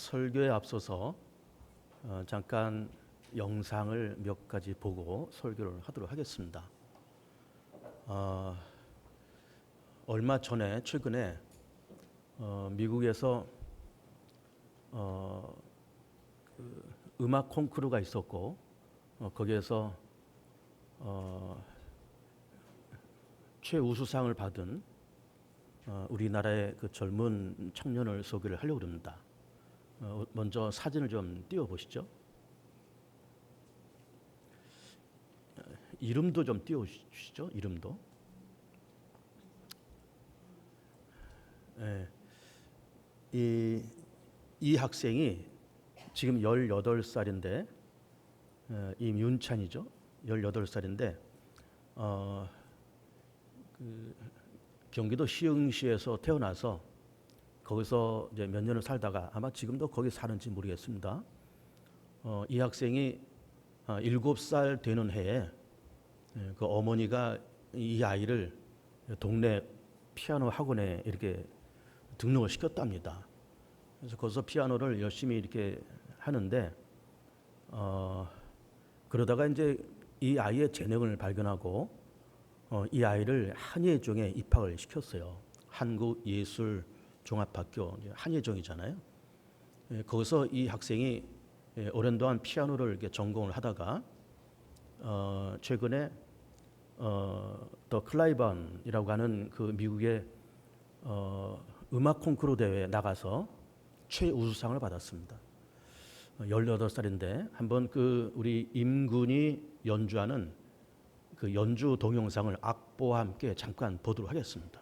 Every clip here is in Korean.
설교에 앞서서 잠깐 영상을 몇 가지 보고 설교를 하도록 하겠습니다. 얼마 전에 최근에 미국에서 음악 콩쿠르가 있었고 거기에서 최우수상을 받은 우리나라의 그 젊은 청년을 소개를 하려고 합니다. 먼저 사진을 좀 띄워보시죠. 이름도 좀 띄워주시죠. 이름도. 네. 이 학생이 지금 18살인데 임윤찬이죠. 18살인데 경기도 시흥시에서 태어나서 거기서 이제 몇 년을 살다가 아마 지금도 거기 사는지 모르겠습니다. 이 학생이 7살 되는 해에 그 어머니가 이 아이를 동네 피아노 학원에 이렇게 등록을 시켰답니다. 그래서 거기서 피아노를 열심히 이렇게 하는데 그러다가 이제 이 아이의 재능을 발견하고 이 아이를 한예종에 입학을 시켰어요. 한국예술종합학교 한예종이잖아요. 거기서 이 학생이 오랜 동안 피아노를 이렇게 전공을 하다가 최근에 더 클라이번이라고 하는 그 미국의 음악 콩쿠르 대회에 나가서 최우수상을 받았습니다. 18살인데 한번 그 우리 임군이 연주하는 그 연주 동영상을 악보와 함께 잠깐 보도록 하겠습니다.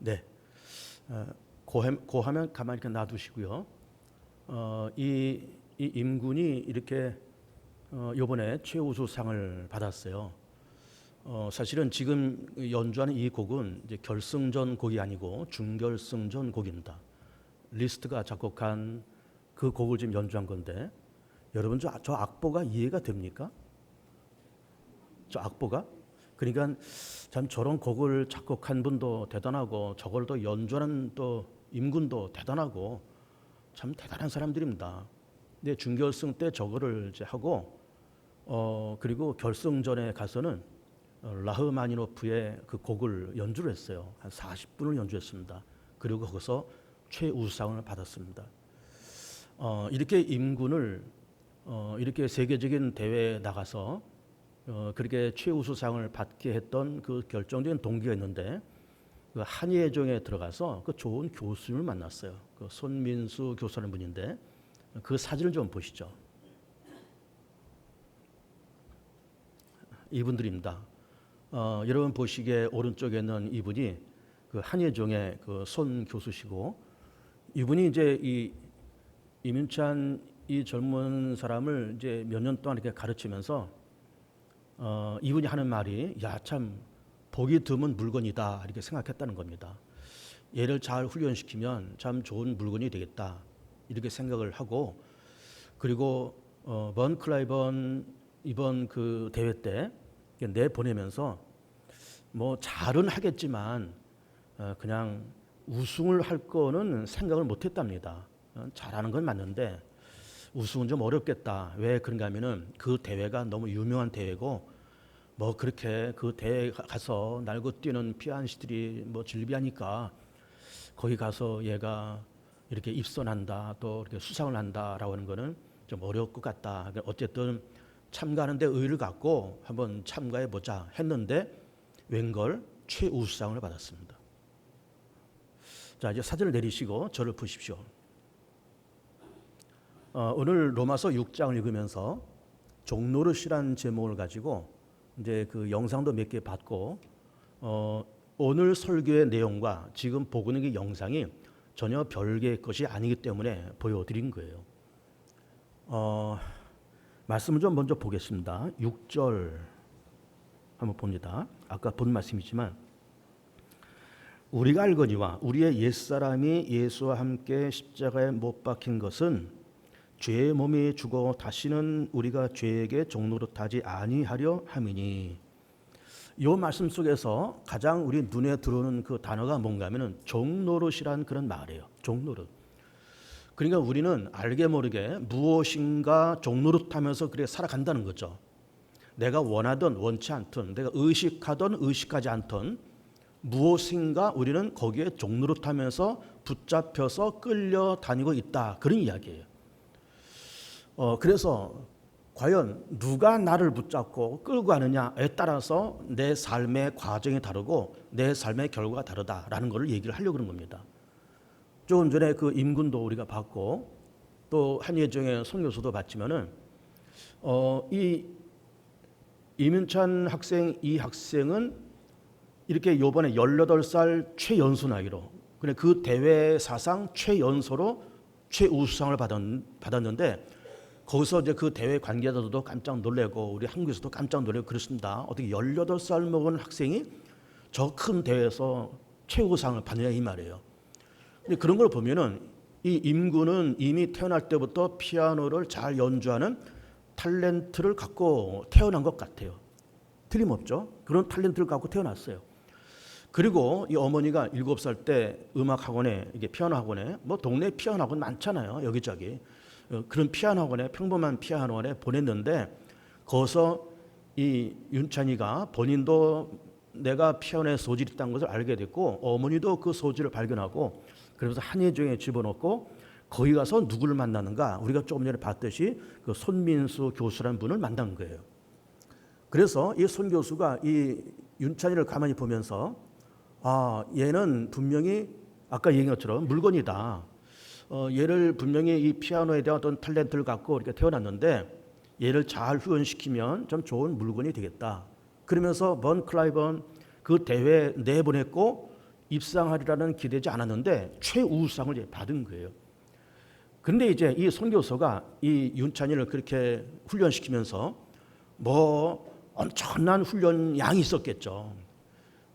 네, 고하면 가만히 이렇게 놔두시고요. 이 임군이 이렇게 이번에 최우수상을 받았어요. 사실은 지금 연주하는 이 곡은 이제 결승전 곡이 아니고 준결승전 곡입니다. 리스트가 작곡한 그 곡을 지금 연주한 건데 여러분 저 악보가 이해가 됩니까? 저 악보가? 그러니까 참 저런 곡을 작곡한 분도 대단하고 저걸 또 연주하는 또 임군도 대단하고 참 대단한 사람들입니다. 근데 준결승 때 저거를 이제 하고 그리고 결승전에 가서는 라흐마니노프의 그 곡을 연주를 했어요. 한 40분을 연주했습니다. 그리고 거기서 최우수상을 받았습니다. 이렇게 임군을 이렇게 세계적인 대회에 나가서 그렇게 최우수상을 받게 했던 그 결정적인 동기가 있는데 그 한예종에 들어가서 그 좋은 교수님을 만났어요. 그 손민수 교수라는 분인데 그 사진을 좀 보시죠. 이분들입니다. 여러분 보시기에 오른쪽에 있는 이분이 그 한예종의 그 손 교수시고, 이분이 이제 이 이민찬 이 젊은 사람을 이제 몇 년 동안 이렇게 가르치면서 이분이 하는 말이 야 참 보기 드문 물건이다 이렇게 생각했다는 겁니다. 얘를 잘 훈련시키면 참 좋은 물건이 되겠다 이렇게 생각을 하고, 그리고 번 클라이번 이번 그 대회 때 내보내면서 뭐 잘은 하겠지만 그냥 우승을 할 거는 생각을 못했답니다. 잘하는 건 맞는데 우승은 좀 어렵겠다. 왜 그런가 하면은 그 대회가 너무 유명한 대회고, 뭐 그렇게 그 대회 가서 날고 뛰는 피아니스트들이 뭐 즐비하니까 거기 가서 얘가 이렇게 입선한다 또 이렇게 수상을 한다라고 하는 거는 좀 어려울 것 같다. 어쨌든 참가하는데 의의를 갖고 한번 참가해 보자 했는데 웬걸 최우수상을 받았습니다. 자, 이제 사진을 내리시고 저를 보십시오. 오늘 로마서 6장을 읽으면서 종노릇이라는 제목을 가지고 이제 그 영상도 몇 개 봤고, 오늘 설교의 내용과 지금 보고 있는 게 영상이 전혀 별개의 것이 아니기 때문에 보여드린 거예요. 말씀을 좀 먼저 보겠습니다. 6절 한번 봅니다. 아까 본 말씀이지만 우리가 알거니와 우리의 옛사람이 예수와 함께 십자가에 못 박힌 것은 죄의 몸이 죽어 다시는 우리가 죄에게 종노릇하지 아니하려 함이니. 이 말씀 속에서 가장 우리 눈에 들어오는 그 단어가 뭔가 하면은 종노릇이란 그런 말이에요. 종노릇. 그러니까 우리는 알게 모르게 무엇인가 종노릇하면서 그래 살아간다는 거죠. 내가 원하든 원치 않든, 내가 의식하든 의식하지 않든 무엇인가 우리는 거기에 종노릇하면서 붙잡혀서 끌려다니고 있다. 그런 이야기예요. 그래서 과연 누가 나를 붙잡고 끌고 가느냐에 따라서 내 삶의 과정이 다르고 내 삶의 결과가 다르다라는 것을 얘기를 하려고 그런 겁니다. 조금 전에 그 임군도 우리가 봤고 또 한예종의 손 교수도 봤지만은 이 이민찬 학생 이 학생은 이렇게 요번에 18살 최연소 나이로 그래 그 대회 사상 최연소로 최우수상을 받았는데 거기서 이제 그 대회 관계자들도 깜짝 놀래고 우리 한국에서도 깜짝 놀래고 그렇습니다. 어떻게 18살 먹은 학생이 저 큰 대회에서 최우수상을 받느냐 이 말이에요. 근데 그런 걸 보면은 이 임군은 이미 태어날 때부터 피아노를 잘 연주하는 탤런트를 갖고 태어난 것 같아요. 틀림없죠. 그런 탤런트를 갖고 태어났어요. 그리고 이 어머니가 7살 때 음악 학원에 이게 피아노 학원에 뭐 동네 피아노 학원 많잖아요. 여기저기. 그런 피아노 학원에 평범한 피아노 학원에 보냈는데 거기서 이 윤찬이가 본인도 내가 피아노에 소질이 있다는 것을 알게 됐고 어머니도 그 소질을 발견하고 그래서 한예종에 집어넣고 거기 가서 누구를 만나는가 우리가 조금 전에 봤듯이 그 손민수 교수라는 분을 만난 거예요. 그래서 이 손 교수가 이 윤찬이를 가만히 보면서 얘는 분명히 아까 얘기한 것처럼 물건이다. 얘를 분명히 이 피아노에 대한 어떤 탤런트를 갖고 이렇게 태어났는데 얘를 잘 훈련시키면 좀 좋은 물건이 되겠다. 그러면서 번 클라이번 그 대회에 내보냈고 입상하리라는 기대지 않았는데 최우수상을 받은 거예요. 근데 이제 이 손 교수가 이 윤찬이를 그렇게 훈련시키면서 뭐 엄청난 훈련 양이 있었겠죠.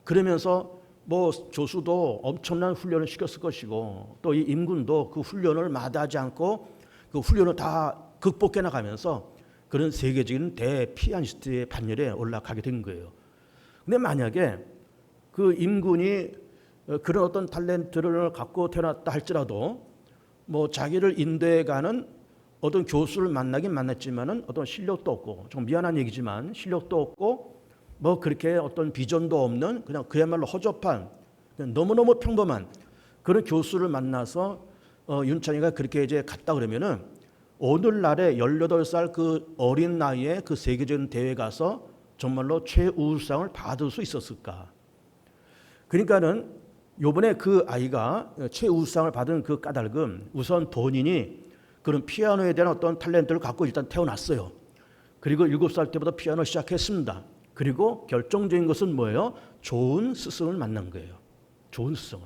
그러면서 뭐 교수도 엄청난 훈련을 시켰을 것이고 또 이 임군도 그 훈련을 마다하지 않고 그 훈련을 다 극복해 나가면서 그런 세계적인 대피아니스트의 반열에 올라가게 된 거예요. 근데 만약에 그 임군이 그런 어떤 탤런트를 갖고 태어났다 할지라도 뭐 자기를 인도해가는 어떤 교수를 만나긴 만났지만은 어떤 실력도 없고 좀 미안한 얘기지만 실력도 없고 뭐 그렇게 어떤 비전도 없는 그냥 그야말로 허접한 그냥 너무너무 평범한 그런 교수를 만나서 윤찬이가 그렇게 이제 갔다 그러면은 오늘날에 18살 그 어린 나이에 그 세계적인 대회 가서 정말로 최우수상을 받을 수 있었을까? 그러니까는 요번에 그 아이가 최우수상을 받은 그 까닭은 우선 본인이 그런 피아노에 대한 어떤 탤런트를 갖고 일단 태어났어요. 그리고 7살 때부터 피아노 시작했습니다. 그리고 결정적인 것은 뭐예요? 좋은 스승을 만난 거예요. 좋은 스승을.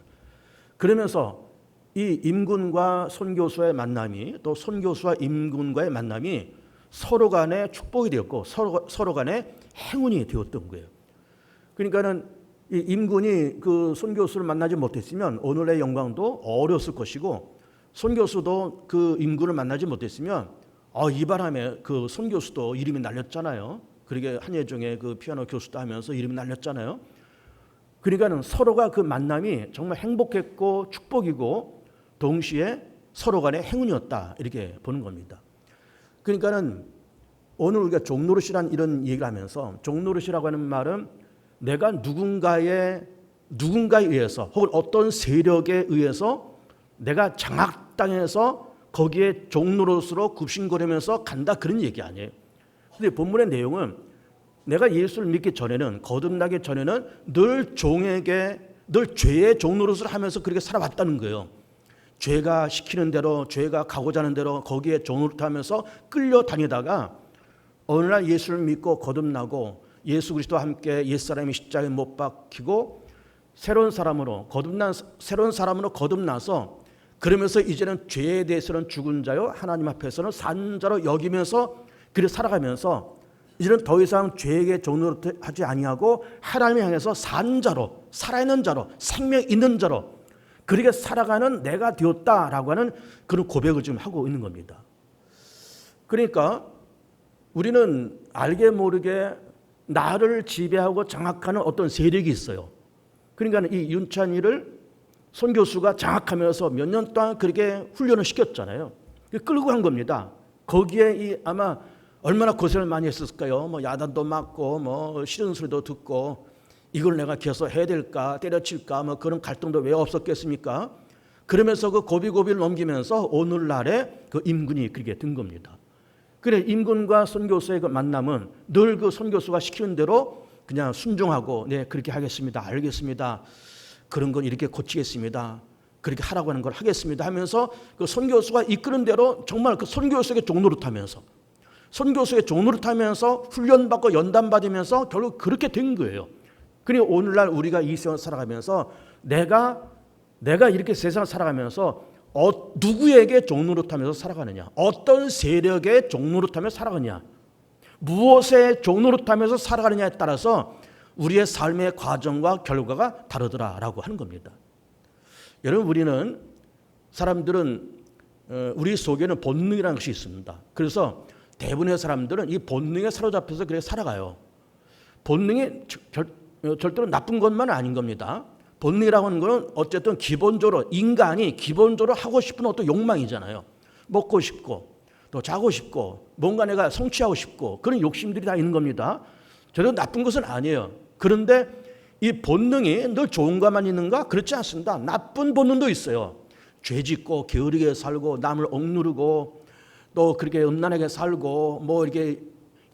그러면서 이 임군과 손교수의 만남이, 또 손교수와 임군과의 만남이 서로 간에 축복이 되었고 서로 간에 행운이 되었던 거예요. 그러니까는 이 임군이 그 손교수를 만나지 못했으면 오늘의 영광도 어려웠을 것이고, 손교수도 그 임군을 만나지 못했으면 이 바람에 그 손교수도 이름이 날렸잖아요. 그러게 한예종의 그 피아노 교수도 하면서 이름이 날렸잖아요. 그러니까는 서로가 그 만남이 정말 행복했고 축복이고 동시에 서로 간의 행운이었다, 이렇게 보는 겁니다. 그러니까는 오늘 우리가 종노릇이라는 이런 얘기를 하면서, 종노릇이라고 하는 말은 내가 누군가에 의해서 혹은 어떤 세력에 의해서 내가 장악당해서 거기에 종노릇으로 굽신거리면서 간다, 그런 얘기 아니에요. 근데 본문의 내용은 내가 예수를 믿기 전에는, 거듭나기 전에는 늘 종에게, 늘 죄의 종노릇을 하면서 그렇게 살아왔다는 거예요. 죄가 시키는 대로, 죄가 가고자 하는 대로 거기에 종노릇하면서 끌려다니다가 어느 날 예수를 믿고 거듭나고 예수 그리스도와 함께 옛사람이 십자가에 못 박히고 새로운 사람으로 거듭나서, 그러면서 이제는 죄에 대해서는 죽은 자요 하나님 앞에서는 산 자로 여기면서 그렇게 살아가면서 이제는 더 이상 죄에게 종노릇하지 아니하고 하나님을 향해서 산 자로, 살아있는 자로, 생명 있는 자로 그렇게 살아가는 내가 되었다라고 하는 그런 고백을 지금 하고 있는 겁니다. 그러니까 우리는 알게 모르게 나를 지배하고 장악하는 어떤 세력이 있어요. 그러니까 이 윤찬이를 손 교수가 장악하면서 몇 년 동안 그렇게 훈련을 시켰잖아요. 끌고 간 겁니다. 거기에 아마 얼마나 고생을 많이 했을까요? 뭐 야단도 맞고 뭐 싫은 소리도 듣고, 이걸 내가 계속 해야 될까, 때려칠까, 뭐 그런 갈등도 왜 없었겠습니까? 그러면서 그 고비고비를 넘기면서 오늘날에 그 임군이 그렇게 된 겁니다. 그래, 임군과 손교수의 그 만남은 늘 그 손교수가 시키는 대로 그냥 순종하고, 네, 그렇게 하겠습니다, 알겠습니다, 그런 건 이렇게 고치겠습니다, 그렇게 하라고 하는 걸 하겠습니다 하면서 그 손교수가 이끄는 대로 정말 그 손교수에게 종노릇하면서, 손교수에게 종노릇하면서 훈련받고 연단받으면서 결국 그렇게 된 거예요. 그리고 오늘날 우리가 이 세상을 살아가면서 내가 이렇게 세상을 살아가면서 누구에게 종노릇하면서 살아가느냐, 어떤 세력에 종노릇하면서 살아가느냐, 무엇에 종노릇하면서 살아가느냐에 따라서 우리의 삶의 과정과 결과가 다르더라라고 하는 겁니다. 여러분, 사람들은 우리 속에는 본능이라는 것이 있습니다. 그래서 대부분의 사람들은 이 본능에 사로잡혀서 그렇게 살아가요. 본능이 절대로 나쁜 것만은 아닌 겁니다. 본능이라고 하는 것은 어쨌든 기본적으로 인간이 기본적으로 하고 싶은 어떤 욕망이잖아요. 먹고 싶고 또 자고 싶고 뭔가 내가 성취하고 싶고 그런 욕심들이 다 있는 겁니다. 저도 나쁜 것은 아니에요. 그런데 이 본능이 늘 좋은 것만 있는가? 그렇지 않습니다. 나쁜 본능도 있어요. 죄짓고 게으르게 살고 남을 억누르고 또 그렇게 음란하게 살고 뭐 이렇게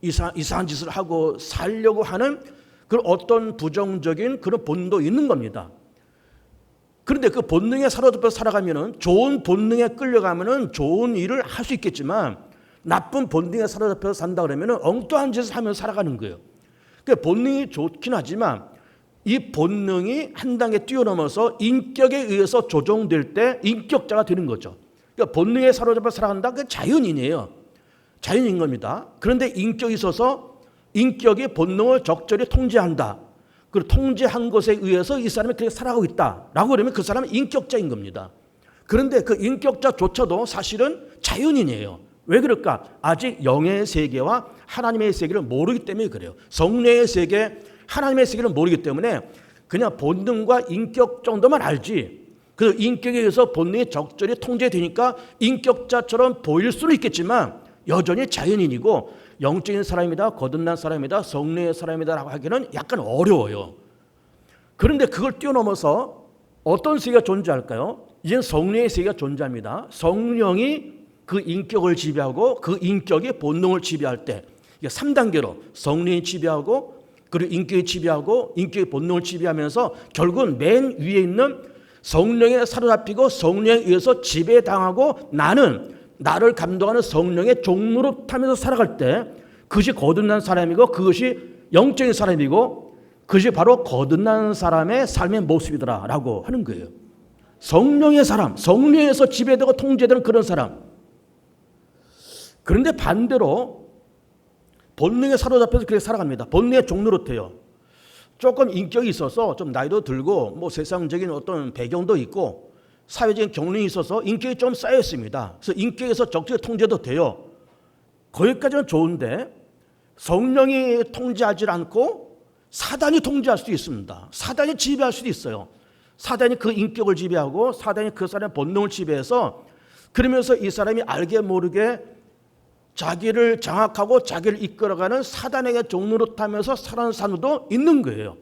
이상한 짓을 하고 살려고 하는 그런 어떤 부정적인 그런 본능도 있는 겁니다. 그런데 그 본능에 사로잡혀 살아가면은, 좋은 본능에 끌려가면은 좋은 일을 할 수 있겠지만 나쁜 본능에 사로잡혀 산다 그러면은 엉뚱한 짓을 하면서 살아가는 거예요. 그러니까 본능이 좋긴 하지만 이 본능이 한 단계 뛰어넘어서 인격에 의해서 조종될 때 인격자가 되는 거죠. 그러니까 본능에 사로잡혀 살아간다, 그 자연인이에요. 자연인 겁니다. 그런데 인격이 있어서 인격이 본능을 적절히 통제한다. 그리고 통제한 것에 의해서 이 사람이 그렇게 살아가고 있다라고 그러면 그 사람은 인격자인 겁니다. 그런데 그 인격자조차도 사실은 자연인이에요. 왜 그럴까? 아직 영의 세계와 하나님의 세계를 모르기 때문에 그래요. 성령의 세계, 하나님의 세계를 모르기 때문에 그냥 본능과 인격 정도만 알지, 그 인격에 의해서 본능이 적절히 통제되니까 인격자처럼 보일 수는 있겠지만 여전히 자연인이고 영적인 사람이다, 거듭난 사람이다, 성령의 사람이다라고 하기는 약간 어려워요. 그런데 그걸 뛰어넘어서 어떤 세계가 존재할까요? 이제는 성령의 세계가 존재합니다. 성령이 그 인격을 지배하고 그 인격이 본능을 지배할 때, 이게 3단계로 성령이 지배하고 그리고 인격이 지배하고 인격의 본능을 지배하면서 결국은 맨 위에 있는 성령에 사로잡히고 성령에 의해서 지배당하고 나를 감동하는 성령의 종로로 타면서 살아갈 때 그것이 거듭난 사람이고 그것이 영적인 사람이고 그것이 바로 거듭난 사람의 삶의 모습이더라라고 하는 거예요. 성령의 사람, 성령에서 지배되고 통제되는 그런 사람. 그런데 반대로 본능에 사로잡혀서 그렇게 살아갑니다. 본능의 종로로 돼요. 조금 인격이 있어서 좀 나이도 들고 뭐 세상적인 어떤 배경도 있고 사회적인 경륜이 있어서 인격이 좀 쌓여 있습니다. 그래서 인격에서 적절히 통제도 돼요. 거기까지는 좋은데 성령이 통제하지 않고 사단이 통제할 수도 있습니다. 사단이 지배할 수도 있어요. 사단이 그 인격을 지배하고 사단이 그 사람의 본능을 지배해서 그러면서 이 사람이 알게 모르게 자기를 장악하고 자기를 이끌어가는 사단에게 종로로 타면서 살아가는 사람도 있는 거예요.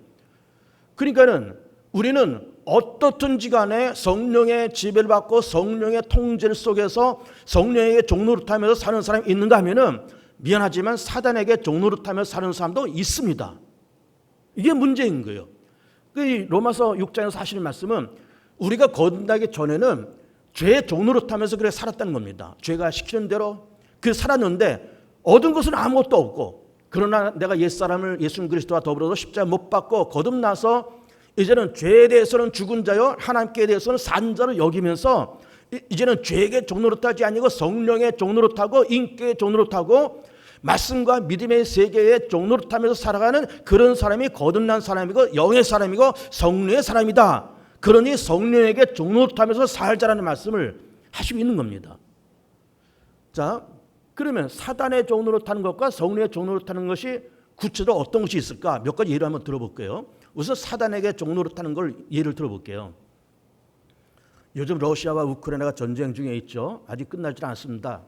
그러니까는 우리는 어떻든지 간에 성령의 지배를 받고 성령의 통제를 속에서 성령에게 종로로 타면서 사는 사람이 있는가 하면은 미안하지만 사단에게 종로로 타면서 사는 사람도 있습니다. 이게 문제인 거예요. 그 로마서 6장에서 하시는 말씀은 우리가 거듭나기 전에는 죄의 종로로 타면서 그래 살았다는 겁니다. 죄가 시키는 대로 그 살았는데 얻은 것은 아무것도 없고 그러나 내가 옛사람을 예수 그리스도와 더불어서 십자가 못 박고 거듭나서 이제는 죄에 대해서는 죽은 자요 하나님께 대해서는 산 자로 여기면서 이제는 죄에게 종로로 타지 아니고 성령의 종로로 타고 인격의 종로로 타고 말씀과 믿음의 세계의 종로로 타면서 살아가는 그런 사람이 거듭난 사람이고 영의 사람이고 성령의 사람이다. 그러니 성령에게 종로로 타면서 살자라는 말씀을 하시고 있는 겁니다. 자, 그러면 사단의 종로로 타는 것과 성령의 종로로 타는 것이 구체적으로 어떤 것이 있을까? 몇 가지 예를 한번 들어볼게요. 우선 사단에게 종로로 타는 걸 예를 들어볼게요. 요즘 러시아와 우크라이나가 전쟁 중에 있죠. 아직 끝나지 않았습니다.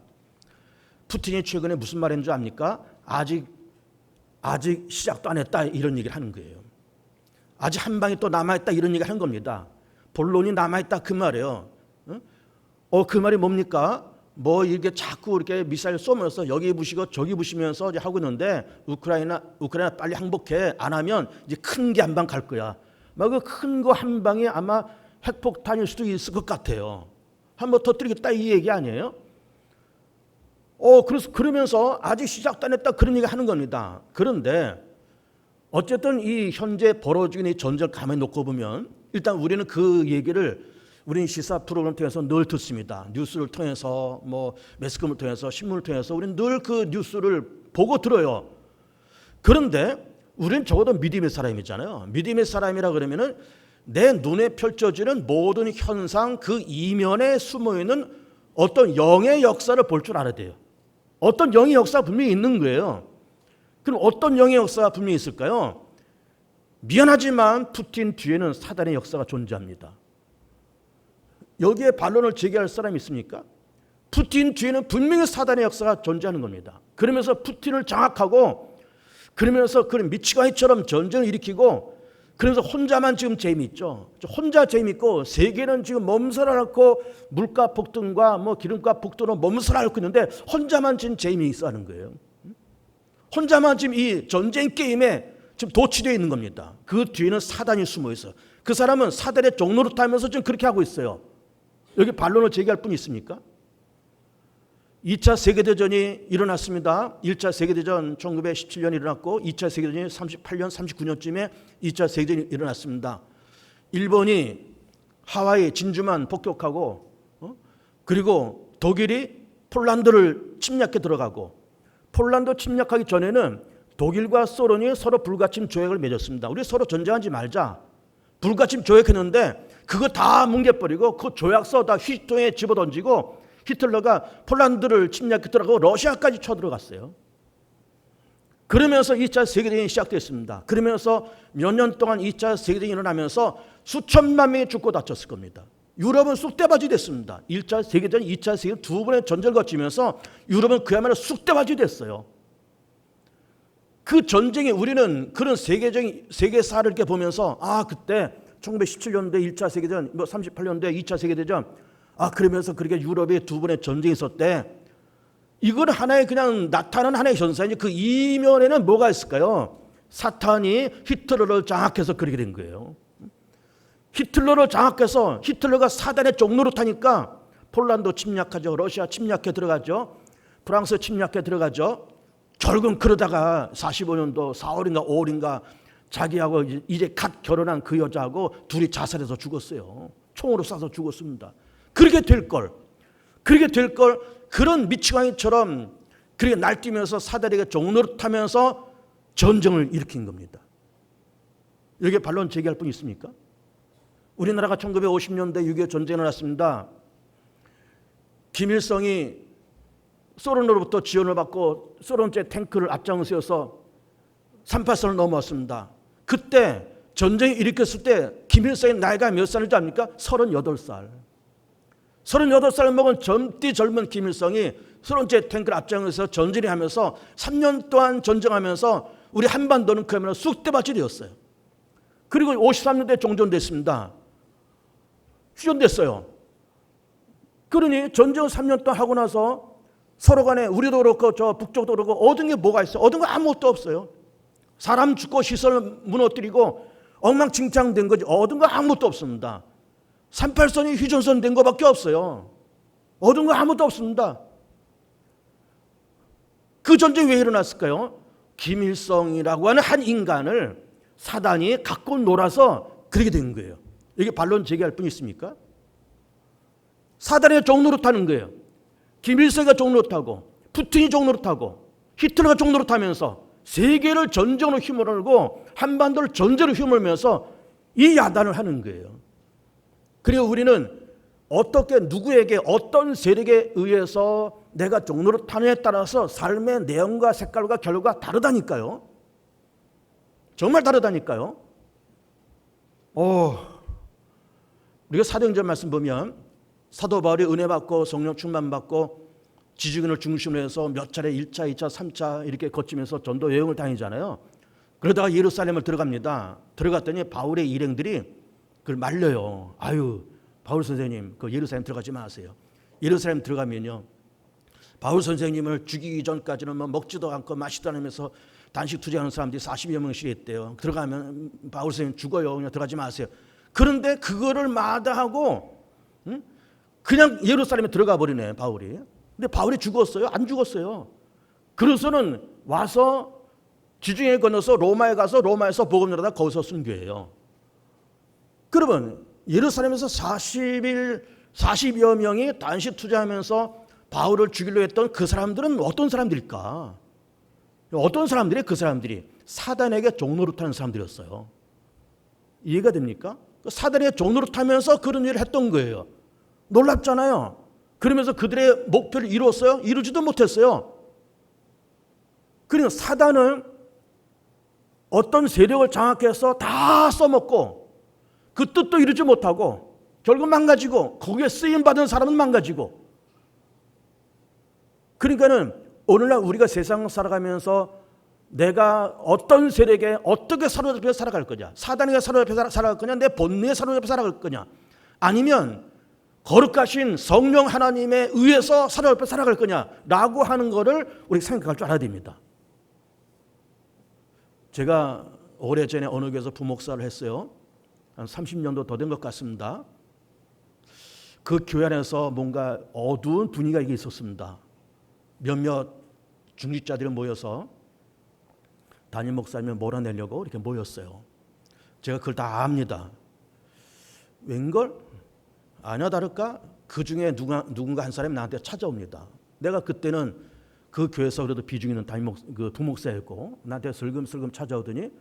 푸틴이 최근에 무슨 말 했는지 압니까? 아직 시작도 안 했다 이런 얘기를 하는 거예요. 아직 한 방이 또 남아있다 이런 얘기를 하는 겁니다. 본론이 남아있다 그 말이에요. 그 말이 뭡니까? 뭐 이렇게 자꾸 이렇게 미사일 쏘면서 여기 부시고 저기 부시면서 하고 있는데 우크라이나 빨리 항복해. 안 하면 이제 큰 게 한 방 갈 거야. 막 그 큰 거 한 방이 아마 핵폭탄일 수도 있을 것 같아요. 한번 터뜨리겠다 이 얘기 아니에요? 그러면서 아직 시작도 안 했다 그런 얘기 하는 겁니다. 그런데 어쨌든 이 현재 벌어지고 있는 전쟁 가만히 놓고 보면 일단 우리는 그 얘기를 우리는 시사 프로그램 통해서 늘 듣습니다. 뉴스를 통해서 뭐 매스컴을 통해서 신문을 통해서 우리는 늘 그 뉴스를 보고 들어요. 그런데 우리는 적어도 믿음의 사람이잖아요. 믿음의 사람이라 그러면은 내 눈에 펼쳐지는 모든 현상 그 이면에 숨어있는 어떤 영의 역사를 볼 줄 알아야 돼요. 어떤 영의 역사가 분명히 있는 거예요. 그럼 어떤 영의 역사가 분명히 있을까요? 미안하지만 푸틴 뒤에는 사단의 역사가 존재합니다. 여기에 반론을 제기할 사람이 있습니까? 푸틴 뒤에는 분명히 사단의 역사가 존재하는 겁니다. 그러면서 푸틴을 장악하고 그러면서 그런 미치광이처럼 전쟁을 일으키고 그래서 혼자만 지금 재미있죠. 혼자 재미있고 세계는 지금 몸살을 앓고 물가 폭등과 뭐 기름값 폭등으로 몸살을 앓고 있는데 혼자만 지금 재미있어 하는 거예요. 혼자만 지금 이 전쟁 게임에 지금 도취되어 있는 겁니다. 그 뒤에는 사단이 숨어 있어요. 그 사람은 사단의 종로로 타면서 지금 그렇게 하고 있어요. 여기 반론을 제기할 분이 있습니까? 2차 세계대전이 일어났습니다. 1차 세계대전 1917년 일어났고 2차 세계대전이 38년, 39년쯤에 2차 세계대전이 일어났습니다. 일본이 하와이, 진주만 폭격하고 그리고 독일이 폴란드를 침략해 들어가고 폴란드 침략하기 전에는 독일과 소련이 서로 불가침 조약을 맺었습니다. 우리 서로 전쟁하지 말자. 불가침 조약했는데 그거 다 뭉개버리고 그 조약서 다 휘통에 집어던지고 히틀러가 폴란드를 침략해 들어가고 러시아까지 쳐들어갔어요. 그러면서 2차 세계대전이 시작됐습니다. 그러면서 몇 년 동안 2차 세계대전이 일어나면서 수천만 명이 죽고 다쳤을 겁니다. 유럽은 쑥대밭이 됐습니다. 1차 세계대전, 2차 세계대전 두 번의 전쟁을 거치면서 유럽은 그야말로 쑥대밭이 됐어요. 그 전쟁에 우리는 그런 세계적인 세계사를 이렇게 보면서 그때 1917년대 1차 세계대전, 38년대 2차 세계대전 그러면서 그렇게 유럽에 두 번의 전쟁이 있었대. 이건 하나의 그냥 나타나는 하나의 현상이지 그 이면에는 뭐가 있을까요? 사탄이 히틀러를 장악해서 그렇게 된 거예요. 히틀러를 장악해서 히틀러가 사단의 종노릇하니까 폴란드 침략하죠. 러시아 침략해 들어가죠. 프랑스 침략해 들어가죠. 결국은 그러다가 45년도 4월인가 5월인가 자기하고 이제 갓 결혼한 그 여자하고 둘이 자살해서 죽었어요. 총으로 쏴서 죽었습니다. 그렇게 될 걸 그런 미치광이처럼 그렇게 날뛰면서 사단에게 종노릇하면서 전쟁을 일으킨 겁니다. 여기에 반론 제기할 분 있습니까? 우리나라가 1950년대 6.25 전쟁을 났습니다. 김일성이 소련으로부터 지원을 받고 소련제 탱크를 앞장을 세워서 38선을 넘어왔습니다. 그때 전쟁이 일으켰을 때 김일성의 나이가 몇 살인지 압니까? 38살. 38살 먹은 젊디 젊은 김일성이 소련제 탱크를 앞장에서 전진을 하면서 3년 동안 전쟁하면서 우리 한반도는 그야말로 쑥대밭질이었어요. 그리고 53년대에 종전됐습니다. 휴전됐어요. 그러니 전쟁을 3년 동안 하고 나서 서로 간에 우리도 그렇고 저 북쪽도 그렇고 얻은 게 뭐가 있어요? 얻은 거 아무것도 없어요. 사람 죽고 시설 무너뜨리고 엉망진창된 거지 얻은 거 아무것도 없습니다. 38선이 휴전선 된 거밖에 없어요. 얻은 거 아무것도 없습니다. 그 전쟁이 왜 일어났을까요? 김일성이라고 하는 한 인간을 사단이 갖고 놀아서 그렇게 된 거예요. 이게 반론 제기할 분 있습니까? 사단의 종노릇하는 거예요. 김일성이가 종노릇하고 푸틴이 종노릇하고 히틀러가 종노릇하면서 세계를 전쟁으로 휘몰고 한반도를 전쟁으로 휘몰면서 이 야단을 하는 거예요. 그리고 우리는 어떻게 누구에게 어떤 세력에 의해서 내가 종노릇하느냐에 따라서 삶의 내용과 색깔과 결과가 다르다니까요. 정말 다르다니까요. 우리가 사도행전 말씀 보면 사도 바울이 은혜 받고 성령 충만 받고 지주군을 중심으로 해서 몇 차례 1차, 2차, 3차 이렇게 거치면서 전도 여행을 다니잖아요. 그러다가 예루살렘을 들어갑니다. 들어갔더니 바울의 일행들이 그걸 말려요. 아유, 바울 선생님, 그 예루살렘 들어가지 마세요. 예루살렘 들어가면요, 바울 선생님을 죽이기 전까지는 뭐 먹지도 않고 마시도 않으면서 단식 투쟁하는 사람들이 40여 명씩 있대요. 들어가면 바울 선생님 죽어요. 그냥 들어가지 마세요. 그런데 그거를 마다하고 그냥 예루살렘에 들어가 버리네, 바울이. 근데 바울이 죽었어요? 안 죽었어요. 그래서는 와서 지중해 건너서 로마에 가서 로마에서 복음 전하다 거기서 순교해요. 그러면 예루살렘에서 40여 명이 단식 투쟁하면서 바울을 죽이려 했던 그 사람들은 어떤 사람들일까? 어떤 사람들이 그 사람들이 사단에게 종노릇하는 사람들이었어요. 이해가 됩니까? 사단에게 종노릇하면서 그런 일을 했던 거예요. 놀랍잖아요. 그러면서 그들의 목표를 이루었어요? 이루지도 못했어요. 그러니까 사단은 어떤 세력을 장악해서 다 써먹고 그 뜻도 이루지 못하고 결국 망가지고 거기에 쓰임받은 사람은 망가지고. 그러니까는 오늘날 우리가 세상 살아가면서 내가 어떤 세력에 어떻게 사로잡혀 살아갈 거냐, 사단에게 사로잡혀 살아갈 거냐, 내 본능에 사로잡혀 살아갈 거냐, 아니면 거룩하신 성령 하나님에 의해서 사로잡혀 살아갈 거냐라고 하는 거를 우리 생각할 줄 알아야 됩니다. 제가 오래전에 어느 교회에서 부목사를 했어요. 한 30년도 더 된 것 같습니다. 그 교회 안에서 뭔가 어두운 분위기가 있었습니다. 몇몇 중직자들이 모여서 담임 목사님을 몰아내려고 이렇게 모였어요. 제가 그걸 다 압니다. 웬걸? 아냐 다를까? 그 중에 누군가 한 사람이 나한테 찾아옵니다. 내가 그때는 그 교회에서 그래도 비중 있는 부목사였고 나한테 슬금슬금 찾아오더니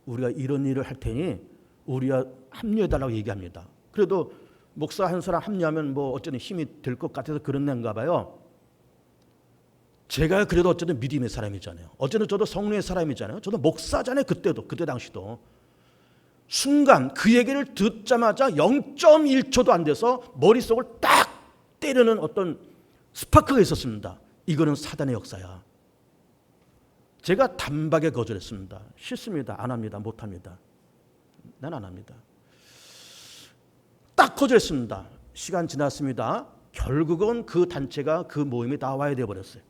우리가 이런 일을 할 테니 우리가 합류해달라고 얘기합니다. 그래도 목사 한 사람 합류하면 뭐 어쨌든 힘이 될 것 같아서 그런 데인가 봐요. 제가 그래도 어쨌든 믿음의 사람이잖아요. 어쨌든 저도 성령의 사람이잖아요. 저도 목사잖아요. 그때 당시도. 순간 그 얘기를 듣자마자 0.1초도 안 돼서 머릿속을 딱 때리는 어떤 스파크가 있었습니다. 이거는 사단의 역사야. 제가 단박에 거절했습니다. 싫습니다. 안 합니다. 못 합니다. 난 안 합니다. 딱 거절했습니다. 시간 지났습니다. 결국은 그 단체가 그 모임이 다 와야 되어버렸어요.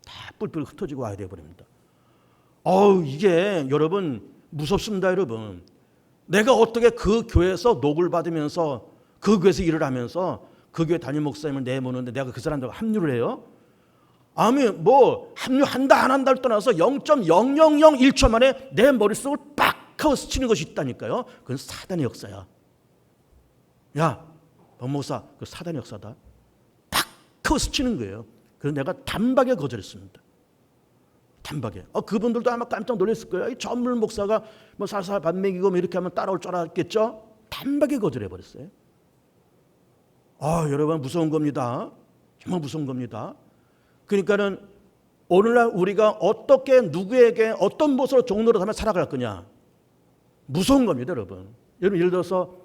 다 뿔뿔 흩어지고 와야 되어버립니다. 이게 여러분 무섭습니다, 여러분. 내가 어떻게 그 교회에서 녹을 받으면서 그 교회에서 일을 하면서 그 교회 담임 목사님을 내모는데 내가 그 사람들과 합류를 해요? 아니 뭐 합류한다 안 한다를 떠나서 0.0001초 만에 내 머릿속을 빡 하고 스치는 것이 있다니까요. 그건 사단의 역사야. 야, 박 목사, 그 사단의 역사다. 팍 하고 스치는 거예요. 그래서 내가 단박에 거절했습니다. 단박에. 그분들도 아마 깜짝 놀랐을 거예요. 이 전문 목사가 뭐 살살 밥 먹이고 뭐 이렇게 하면 따라올 줄 알았겠죠. 단박에 거절해버렸어요. 여러분 무서운 겁니다. 정말 무서운 겁니다. 그러니까는 오늘날 우리가 어떻게 누구에게 어떤 모습으로 종로를 하며 살아갈 거냐. 무서운 겁니다, 여러분. 여러분 예를 들어서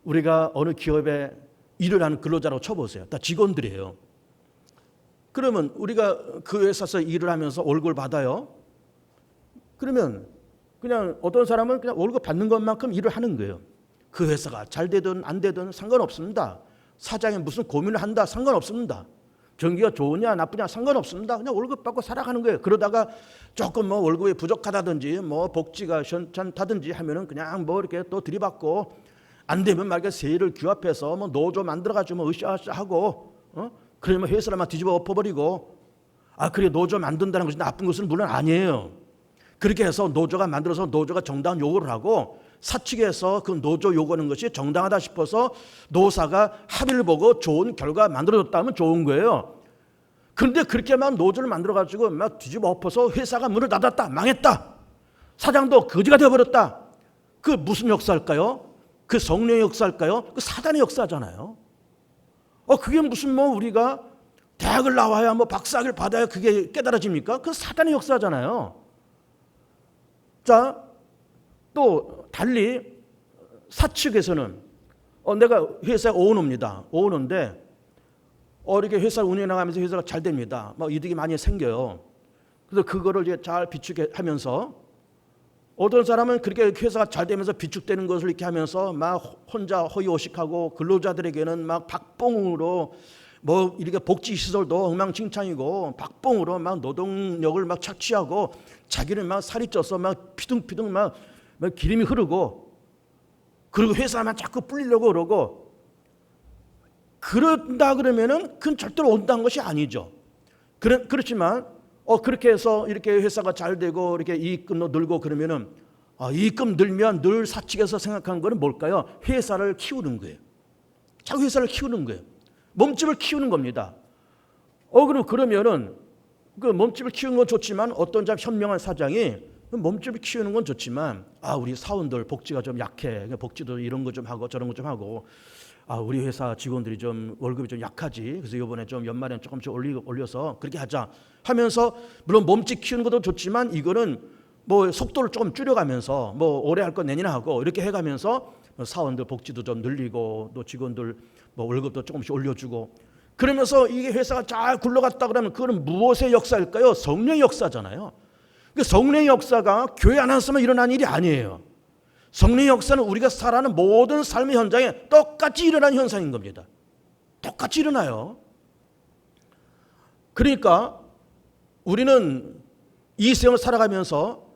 우리가 어느 기업에 일을 하는 근로자라고 쳐보세요. 다 직원들이에요. 그러면 우리가 그 회사에서 일을 하면서 월급을 받아요. 그러면 그냥 어떤 사람은 그냥 월급 받는 것만큼 일을 하는 거예요. 그 회사가 잘 되든 안 되든 상관없습니다. 사장이 무슨 고민을 한다 상관없습니다. 경기가 좋으냐 나쁘냐 상관없습니다. 그냥 월급 받고 살아가는 거예요. 그러다가 조금 뭐 월급이 부족하다든지 뭐 복지가 시원찮다든지 하면은 그냥 뭐 이렇게 또 들이받고 안 되면 말이야 세일을 규합해서 뭐 노조 만들어가지고 뭐 으쌰으쌰 하고 그러면 회사를 막 뒤집어 엎어버리고 그래 노조 만든다는 것이 나쁜 것은 물론 아니에요. 그렇게 해서 노조가 만들어서 노조가 정당한 요구를 하고 사측에서 그 노조 요구하는 것이 정당하다 싶어서 노사가 합의를 보고 좋은 결과 만들어졌다면 좋은 거예요. 그런데 그렇게만 노조를 만들어가지고 막 뒤집어 엎어서 회사가 문을 닫았다 망했다 사장도 거지가 되어버렸다. 그 무슨 역사일까요? 그 성령의 역사일까요? 그 사단의 역사잖아요. 그게 무슨 뭐 우리가 대학을 나와야 뭐 박사학위를 받아야 그게 깨달아집니까? 그 사단의 역사잖아요. 자, 또 달리 사측에서는 내가 회사에 오너입니다. 오너인데 이렇게 회사를 운영해 나가면서 회사가 잘 됩니다. 막 이득이 많이 생겨요. 그래서 그거를 이제 잘 비축하면서 어떤 사람은 그렇게 회사가 잘 되면서 비축되는 것을 이렇게 하면서 막 혼자 허위호식하고 근로자들에게는 막 박봉으로 뭐 이렇게 복지시설도 엉망진창이고 박봉으로 막 노동력을 막 착취하고 자기는 막 살이 쪄서 막 피둥피둥 막 기름이 흐르고 그리고 회사만 자꾸 불리려고 그러고 그런다 그러면은 그건 절대로 온다는 것이 아니죠. 그렇지만 그렇게 해서 이렇게 회사가 잘 되고 이렇게 이익금도 늘고 그러면은 이익금 늘면 늘 사측에서 생각하는 거는 뭘까요? 회사를 키우는 거예요. 자꾸 회사를 키우는 거예요. 몸집을 키우는 겁니다. 그러면은 그 몸집을 키우는 건 좋지만 어떤 현명한 사장이 몸집을 키우는 건 좋지만 우리 사원들 복지가 좀 약해. 복지도 이런 거 좀 하고 저런 거 좀 하고 우리 회사 직원들이 좀 월급이 좀 약하지. 그래서 이번에 좀 연말에 조금씩 올려서 그렇게 하자 하면서 물론 몸집 키우는 것도 좋지만 이거는 뭐 속도를 조금 줄여가면서 뭐 올해 할 건 내년에 하고 이렇게 해가면서 사원들 복지도 좀 늘리고 또 직원들 뭐 월급도 조금씩 올려주고 그러면서 이게 회사가 잘 굴러갔다 그러면 그거는 무엇의 역사일까요? 성령의 역사잖아요. 성령의 역사가 교회 안에서만 일어난 일이 아니에요. 성령의 역사는 우리가 살아가는 모든 삶의 현장에 똑같이 일어나는 현상인 겁니다. 똑같이 일어나요. 그러니까 우리는 이 세상을 살아가면서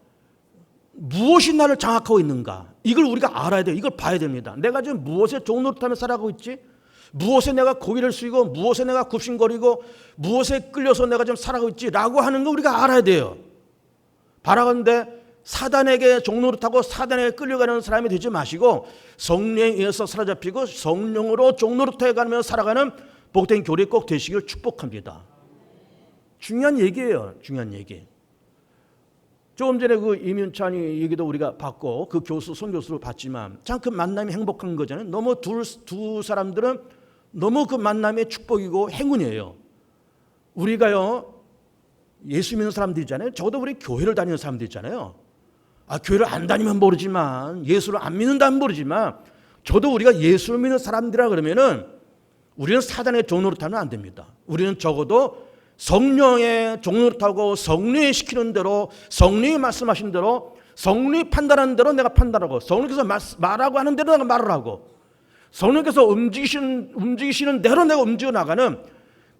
무엇이 나를 장악하고 있는가 이걸 우리가 알아야 돼요. 이걸 봐야 됩니다. 내가 지금 무엇에 종노릇하며 살아가고 있지? 무엇에 내가 고기를 숙이고 무엇에 내가 굽신거리고 무엇에 끌려서 내가 지금 살아가고 있지라고 하는 거 우리가 알아야 돼요. 바라건대 사단에게 종노릇하고 사단에게 끌려가는 사람이 되지 마시고 성령에 의해서 사로잡히고 성령으로 종노릇해가며 살아가는 복된 교리 꼭 되시길 축복합니다. 중요한 얘기예요. 중요한 얘기. 조금 전에 그 이민찬이 얘기도 우리가 봤고 그 교수 선교수를 봤지만 참 그 만남이 행복한 거잖아요. 너무 두 사람들은 너무 그 만남의 축복이고 행운이에요. 우리가요 예수 믿는 사람들이잖아요. 적어도 우리 교회를 다니는 사람들이잖아요. 교회를 안 다니면 모르지만 예수를 안 믿는다면 모르지만 저도 우리가 예수를 믿는 사람들이라 그러면은 우리는 사단의 종노릇하면 안 됩니다. 우리는 적어도 성령의 종노릇하고 성령이 시키는 대로 성령이 말씀하신 대로 성령이 판단하는 대로 내가 판단하고 성령께서 말하고 하는 대로 내가 말을 하고 성령께서 움직이시는 대로 내가 움직여 나가는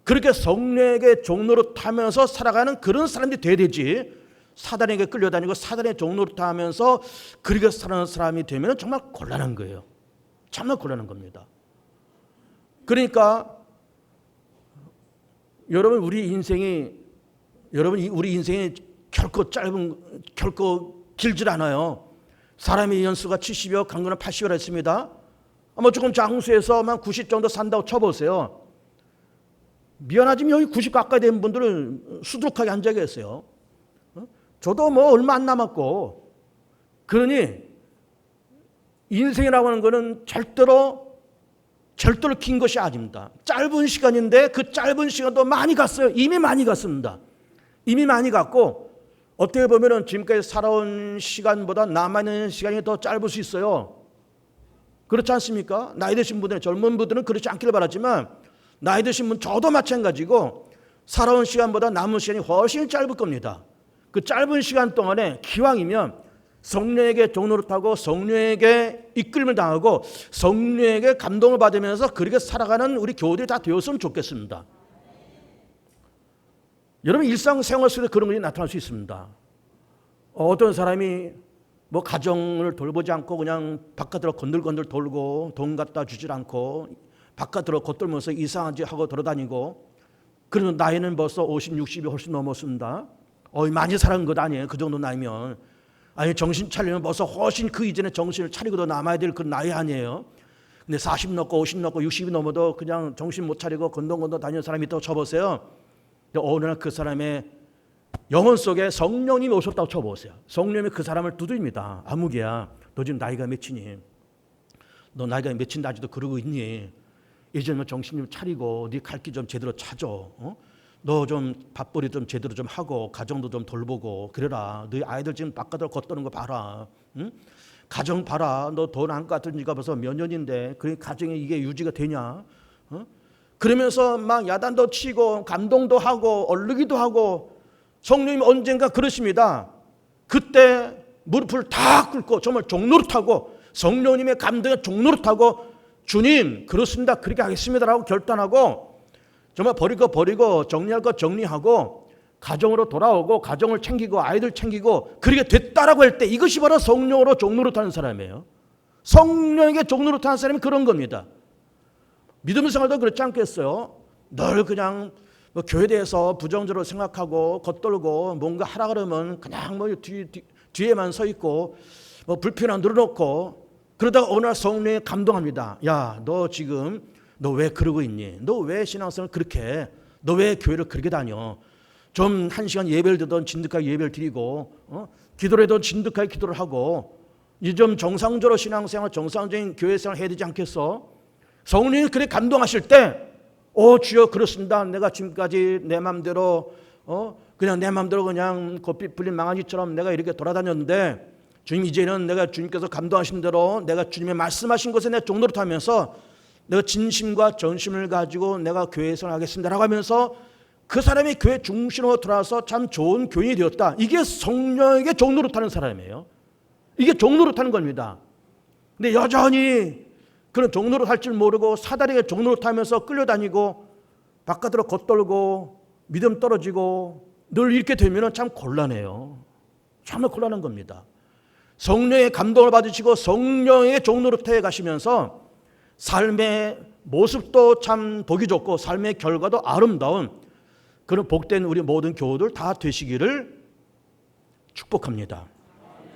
그렇게 성령에게 종노릇하면서 살아가는 그런 사람들이 돼야 되지 사단에게 끌려다니고 사단의 종노릇하면서 그렇게 사는 사람이 되면 정말 곤란한 거예요. 정말 곤란한 겁니다. 그러니까 여러분 우리 인생이 결코 길질 않아요. 사람의 연수가 70여 강건은 80여라 했습니다. 조금 장수해서만 90 정도 산다고 쳐보세요. 미안하지만 여기 90 가까이 된 분들은 수두룩하게 앉아 계세요. 저도 얼마 안 남았고. 그러니 인생이라고 하는 것은 절대로 긴 것이 아닙니다. 짧은 시간인데 그 짧은 시간도 많이 갔어요. 이미 많이 갔습니다. 이미 많이 갔고 어떻게 보면 지금까지 살아온 시간보다 남아있는 시간이 더 짧을 수 있어요. 그렇지 않습니까? 나이 드신 분들, 젊은 분들은 그렇지 않기를 바라지만 나이 드신 분, 저도 마찬가지고 살아온 시간보다 남은 시간이 훨씬 짧을 겁니다. 그 짧은 시간 동안에 기왕이면 성령에게 종노릇하고 성령에게 이끌림을 당하고 성령에게 감동을 받으면서 그렇게 살아가는 우리 교우들이 다 되었으면 좋겠습니다. 여러분 일상생활 속에 그런 것이 나타날 수 있습니다. 어떤 사람이 가정을 돌보지 않고 그냥 바깥으로 건들건들 돌고 돈 갖다 주질 않고 바깥으로 겉돌면서 이상한 짓 하고 돌아다니고 그러면 나이는 벌써 50, 60이 훨씬 넘었습니다. 많이 살은 것 아니에요. 그 정도 나이면. 아니 정신 차리면 벌써 훨씬 그 이전에 정신을 차리고도 남아야 될 그 나이 아니에요. 근데 40 넘고 50 넘고 60이 넘어도 그냥 정신 못 차리고 건동건동 다니는 사람이 있다고 쳐보세요. 어느 날 그 사람의 영혼 속에 성령님이 오셨다고 쳐보세요. 성령님이 그 사람을 두드립니다. 아무개야, 너 지금 나이가 몇이니? 너 나이가 몇인데 아직도 그러고 있니? 이제 정신 좀 차리고 네 갈 길 좀 제대로 찾아. 너 좀 밥벌이 좀 제대로 좀 하고 가정도 좀 돌보고 그래라. 너희 아이들 지금 바깥으로 걷도는 거 봐라. 응? 가정 봐라. 너 돈 안 같은 지가 벌써 몇 년인데 그 가정이 이게 유지가 되냐? 그러면서 막 야단도 치고 감동도 하고 얼르기도 하고 성령님이 언젠가 그러십니다. 그때 무릎을 다 꿇고 정말 종노릇하고 성령님의 감동에 종노릇하고 주님 그렇습니다. 그렇게 하겠습니다라고 결단하고 정말 버릴 거 버리고 정리할 거 정리하고 가정으로 돌아오고 가정을 챙기고 아이들 챙기고 그렇게 됐다라고 할 때 이것이 바로 성령으로 종노릇하는 사람이에요. 성령에게 종노릇하는 사람이 그런 겁니다. 믿음 생활도 그렇지 않겠어요? 늘 그냥 교회에 대해서 부정적으로 생각하고 겉돌고 뭔가 하라 그러면 그냥 뒤에만 서 있고 불편한 늘어놓고 그러다가 어느 날 성령이 감동합니다. 야, 너 지금 너 왜 그러고 있니? 너 왜 신앙생활을 그렇게 해? 너 왜 교회를 그렇게 다녀? 좀 1시간 예배를 드던 진득하게 예배를 드리고 기도를 해도 진득하게 기도를 하고 이제 좀 정상적으로 신앙생활 정상적인 교회생활을 해야 되지 않겠어? 성령이 그렇게 감동하실 때 주여 그렇습니다. 내가 지금까지 내 맘대로 그냥 내 맘대로 그냥 곱빛 불린 망아지처럼 내가 이렇게 돌아다녔는데 주님 이제는 내가 주님께서 감동하신 대로 내가 주님의 말씀하신 것에 내가 종노릇하면서 내가 진심과 전심을 가지고 내가 교회에 생활하겠습니다라고 하면서 그 사람이 교회 중심으로 돌아와서 참 좋은 교인이 되었다. 이게 성령에게 종노릇하는 사람이에요. 이게 종노릇하는 겁니다. 근데 여전히 그런 종노릇 할 줄 모르고 사단에게 종노릇하면서 끌려다니고 바깥으로 겉돌고 믿음 떨어지고 늘 이렇게 되면 참 곤란해요. 정말 곤란한 겁니다. 성령의 감동을 받으시고 성령의 종노릇해 가시면서 삶의 모습도 참 보기 좋고 삶의 결과도 아름다운 그런 복된 우리 모든 교우들 다 되시기를 축복합니다.